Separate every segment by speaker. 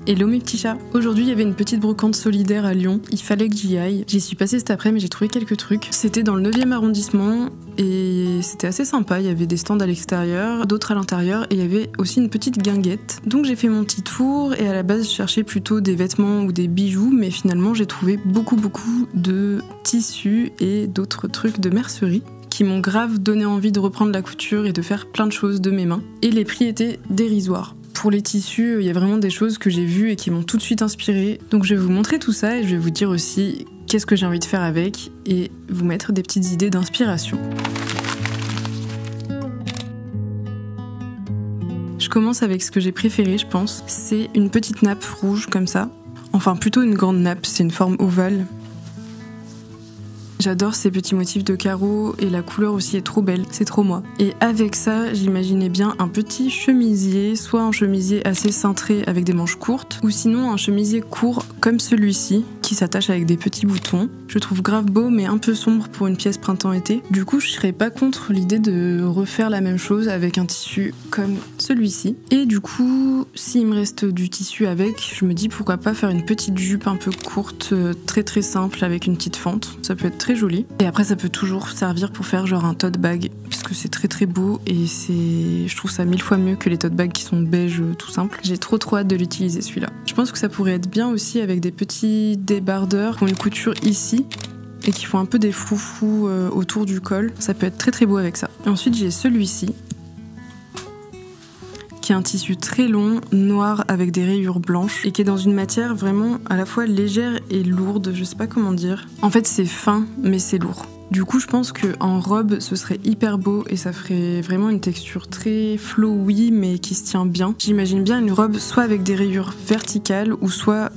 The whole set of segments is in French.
Speaker 1: Hello mes petits chats. Aujourd'hui il y avait une petite brocante solidaire à Lyon, il fallait que j'y aille. J'y suis passée cet après mais j'ai trouvé quelques trucs. C'était dans le 9e arrondissement et c'était assez sympa, il y avait des stands à l'extérieur, d'autres à l'intérieur et il y avait aussi une petite guinguette. Donc j'ai fait mon petit tour et à la base je cherchais plutôt des vêtements ou des bijoux mais finalement j'ai trouvé beaucoup de tissus et d'autres trucs de mercerie qui m'ont grave donné envie de reprendre la couture et de faire plein de choses de mes mains. Et les prix étaient dérisoires. Pour les tissus, il y a vraiment des choses que j'ai vues et qui m'ont tout de suite inspirée. Donc je vais vous montrer tout ça et je vais vous dire aussi qu'est-ce que j'ai envie de faire avec et vous mettre des petites idées d'inspiration. Je commence avec ce que j'ai préféré, je pense. C'est une petite nappe rouge comme ça. Enfin plutôt une grande nappe, c'est une forme ovale. J'adore ces petits motifs de carreaux et la couleur aussi est trop belle, c'est trop moi. Et avec ça, j'imaginais bien un petit chemisier, soit un chemisier assez cintré avec des manches courtes, ou sinon un chemisier court comme celui-ci, qui s'attache avec des petits boutons. Je trouve grave beau mais un peu sombre pour une pièce printemps-été. Du coup, je serais pas contre l'idée de refaire la même chose avec un tissu comme celui-ci. Et du coup, s'il me reste du tissu avec, je me dis pourquoi pas faire une petite jupe un peu courte, très simple avec une petite fente. Ça peut être très joli. Et après, ça peut toujours servir pour faire genre un tote bag, puisque c'est très beau et je trouve ça 1000 fois mieux que les tote bags qui sont beige tout simple. J'ai trop hâte de l'utiliser celui-là. Je pense que ça pourrait être bien aussi avec des petits débardeurs qui ont une couture ici et qui font un peu des froufrous autour du col. Ça peut être très beau avec ça. Et ensuite, j'ai celui-ci qui est un tissu très long, noir avec des rayures blanches et qui est dans une matière vraiment à la fois légère et lourde, je sais pas comment dire. En fait c'est fin mais c'est lourd. Du coup je pense qu'en robe ce serait hyper beau et ça ferait vraiment une texture très flowy mais qui se tient bien. J'imagine bien une robe soit avec des rayures verticales ou soit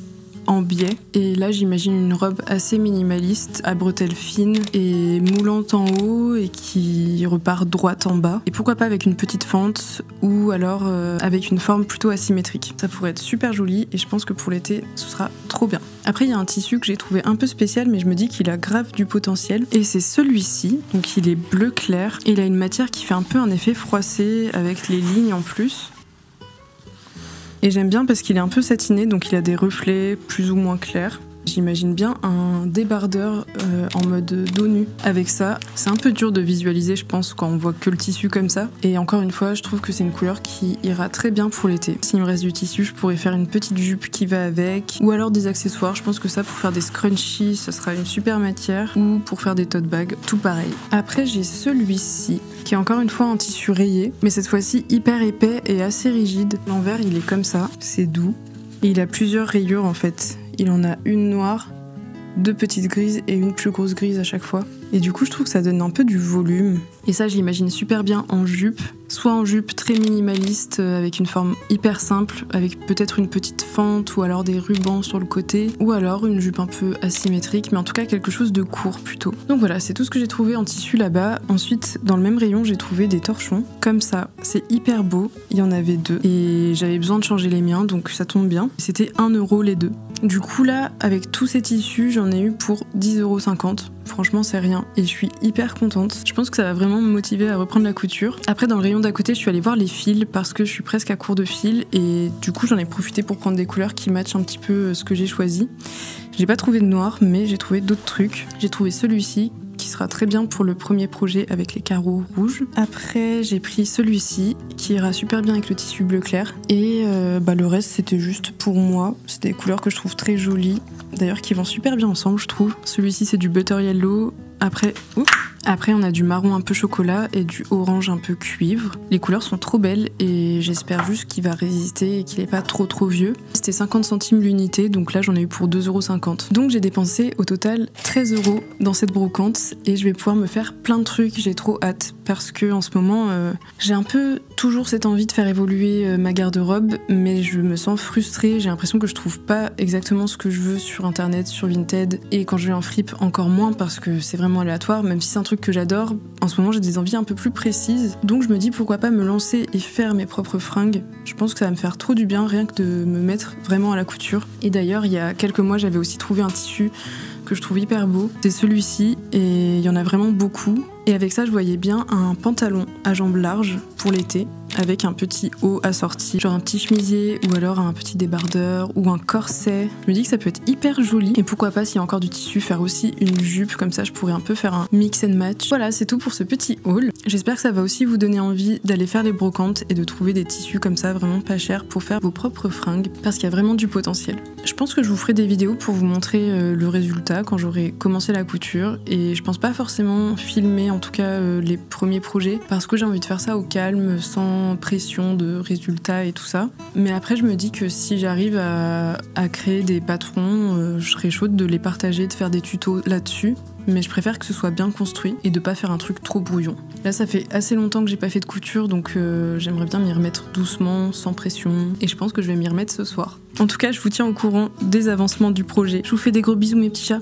Speaker 1: en biais. Et là j'imagine une robe assez minimaliste à bretelles fines et moulante en haut et qui repart droite en bas. Et pourquoi pas avec une petite fente ou alors avec une forme plutôt asymétrique. Ça pourrait être super joli et je pense que pour l'été ce sera trop bien. Après il y a un tissu que j'ai trouvé un peu spécial mais je me dis qu'il a grave du potentiel et c'est celui-ci. Donc il est bleu clair et il a une matière qui fait un peu un effet froissé avec les lignes en plus. Et j'aime bien parce qu'il est un peu satiné, donc il a des reflets plus ou moins clairs. J'imagine bien un débardeur en mode dos nu avec ça. C'est un peu dur de visualiser, je pense, quand on voit que le tissu comme ça. Et encore une fois, je trouve que c'est une couleur qui ira très bien pour l'été. S'il me reste du tissu, je pourrais faire une petite jupe qui va avec. Ou alors des accessoires. Je pense que ça, pour faire des scrunchies, ce sera une super matière. Ou pour faire des tote bags, tout pareil. Après, j'ai celui-ci, qui est encore une fois en tissu rayé. Mais cette fois-ci, hyper épais et assez rigide. L'envers, il est comme ça. C'est doux. Et il a plusieurs rayures, en fait. Il en a une noire, 2 petites grises et une plus grosse grise à chaque fois. Et du coup, je trouve que ça donne un peu du volume. Et ça, je l'imagine super bien en jupe. Soit en jupe très minimaliste, avec une forme hyper simple, avec peut-être une petite fente ou alors des rubans sur le côté. Ou alors une jupe un peu asymétrique, mais en tout cas quelque chose de court plutôt. Donc voilà, c'est tout ce que j'ai trouvé en tissu là-bas. Ensuite, dans le même rayon, j'ai trouvé des torchons. Comme ça, c'est hyper beau. Il y en avait 2. Et j'avais besoin de changer les miens, donc ça tombe bien. C'était 1 € les 2. Du coup là, avec tous ces tissus, j'en ai eu pour 10,50 €. Franchement, c'est rien et je suis hyper contente. Je pense que ça va vraiment me motiver à reprendre la couture. Après, dans le rayon d'à côté, je suis allée voir les fils parce que je suis presque à court de fils et du coup, j'en ai profité pour prendre des couleurs qui matchent un petit peu ce que j'ai choisi. J'ai pas trouvé de noir, mais j'ai trouvé d'autres trucs. J'ai trouvé celui-ci qui sera très bien pour le premier projet avec les carreaux rouges. Après, j'ai pris celui-ci qui ira super bien avec le tissu bleu clair. Et le reste, c'était juste pour moi. C'est des couleurs que je trouve très jolies. D'ailleurs, qui vont super bien ensemble, je trouve. Celui-ci, c'est du butter yellow. Après, on a du marron un peu chocolat et du orange un peu cuivre. Les couleurs sont trop belles et j'espère juste qu'il va résister et qu'il n'est pas trop vieux. C'était 50 centimes l'unité, donc là j'en ai eu pour 2,50 €. Donc j'ai dépensé au total 13 € dans cette brocante et je vais pouvoir me faire plein de trucs. J'ai trop hâte parce que en ce moment, j'ai un peu toujours cette envie de faire évoluer ma garde-robe, mais je me sens frustrée. J'ai l'impression que je trouve pas exactement ce que je veux sur internet, sur Vinted et quand je vais en fripe encore moins parce que c'est vraiment aléatoire, même si c'est un truc que j'adore. En ce moment, j'ai des envies un peu plus précises. Donc je me dis pourquoi pas me lancer et faire mes propres fringues. Je pense que ça va me faire trop du bien rien que de me mettre vraiment à la couture. Et d'ailleurs, il y a quelques mois, j'avais aussi trouvé un tissu que je trouve hyper beau. C'est celui-ci et il y en a vraiment beaucoup. Et avec ça, je voyais bien un pantalon à jambes larges pour l'été. avec un petit haut assorti, genre un petit chemisier ou alors un petit débardeur ou un corset. Je me dis que ça peut être hyper joli et pourquoi pas s'il y a encore du tissu faire aussi une jupe, comme ça je pourrais un peu faire un mix and match. Voilà, c'est tout pour ce petit haul. J'espère que ça va aussi vous donner envie d'aller faire les brocantes et de trouver des tissus comme ça vraiment pas chers pour faire vos propres fringues parce qu'il y a vraiment du potentiel. Je pense que je vous ferai des vidéos pour vous montrer le résultat quand j'aurai commencé la couture et je pense pas forcément filmer en tout cas les premiers projets parce que j'ai envie de faire ça au calme, sans pression de résultats et tout ça. Mais après je me dis que si j'arrive à créer des patrons, je serais chaude de les partager, de faire des tutos là-dessus. Mais je préfère que ce soit bien construit et de pas faire un truc trop brouillon. Là ça fait assez longtemps que j'ai pas fait de couture donc j'aimerais bien m'y remettre doucement, sans pression et je pense que je vais m'y remettre ce soir. En tout cas je vous tiens au courant des avancements du projet. Je vous fais des gros bisous mes petits chats.